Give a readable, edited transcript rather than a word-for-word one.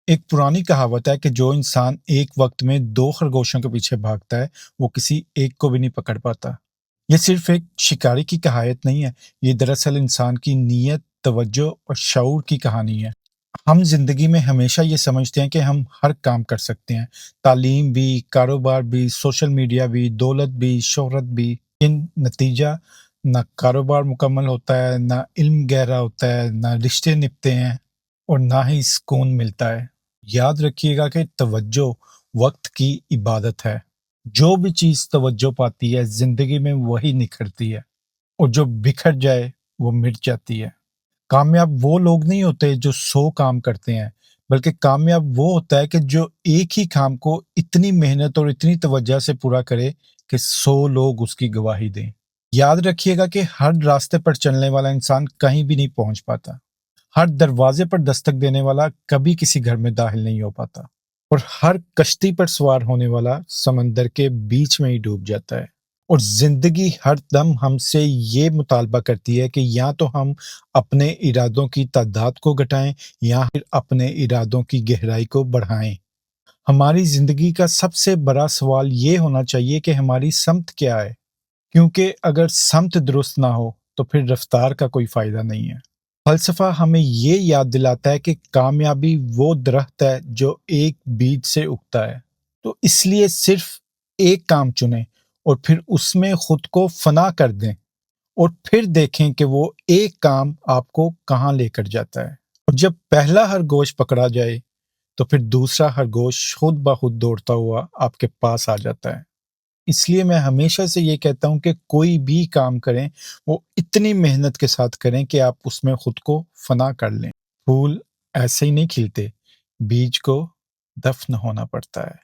ایک پرانی کہاوت ہے کہ جو انسان ایک وقت میں 2 خرگوشوں کے پیچھے بھاگتا ہے، وہ کسی ایک کو بھی نہیں پکڑ پاتا۔ یہ صرف ایک شکاری کی کہایت نہیں ہے، یہ دراصل انسان کی نیت، توجہ اور شعور کی کہانی ہے۔ ہم زندگی میں ہمیشہ یہ سمجھتے ہیں کہ ہم ہر کام کر سکتے ہیں، تعلیم بھی، کاروبار بھی، سوشل میڈیا بھی، دولت بھی، شہرت بھی، لیکن نتیجہ نہ کاروبار مکمل ہوتا ہے، نہ علم گہرا ہوتا ہے، نہ رشتے نبھتے ہیں اور نہ ہی سکون ملتا ہے۔ یاد رکھیے گا کہ توجہ وقت کی عبادت ہے۔ جو بھی چیز توجہ پاتی ہے زندگی میں وہی نکھرتی ہے، اور جو بکھر جائے وہ مٹ جاتی ہے۔ کامیاب وہ لوگ نہیں ہوتے جو 100 کام کرتے ہیں، بلکہ کامیاب وہ ہوتا ہے کہ جو ایک ہی کام کو اتنی محنت اور اتنی توجہ سے پورا کرے کہ 100 لوگ اس کی گواہی دیں۔ یاد رکھیے گا کہ ہر راستے پر چلنے والا انسان کہیں بھی نہیں پہنچ پاتا۔ ہر دروازے پر دستک دینے والا کبھی کسی گھر میں داخل نہیں ہو پاتا، اور ہر کشتی پر سوار ہونے والا سمندر کے بیچ میں ہی ڈوب جاتا ہے۔ اور زندگی ہر دم ہم سے یہ مطالبہ کرتی ہے کہ یا تو ہم اپنے ارادوں کی تعداد کو گھٹائیں یا پھر اپنے ارادوں کی گہرائی کو بڑھائیں۔ ہماری زندگی کا سب سے بڑا سوال یہ ہونا چاہیے کہ ہماری سمت کیا ہے، کیونکہ اگر سمت درست نہ ہو تو پھر رفتار کا کوئی فائدہ نہیں ہے۔ فلسفہ ہمیں یہ یاد دلاتا ہے کہ کامیابی وہ درخت ہے جو ایک بیج سے اگتا ہے، تو اس لیے صرف ایک کام چنیں اور پھر اس میں خود کو فنا کر دیں، اور پھر دیکھیں کہ وہ ایک کام آپ کو کہاں لے کر جاتا ہے۔ اور جب پہلا خرگوش پکڑا جائے تو پھر دوسرا خرگوش خود بخود دوڑتا ہوا آپ کے پاس آ جاتا ہے۔ اس لیے میں ہمیشہ سے یہ کہتا ہوں کہ کوئی بھی کام کریں وہ اتنی محنت کے ساتھ کریں کہ آپ اس میں خود کو فنا کر لیں۔ پھول ایسے ہی نہیں کھلتے، بیج کو دفن ہونا پڑتا ہے۔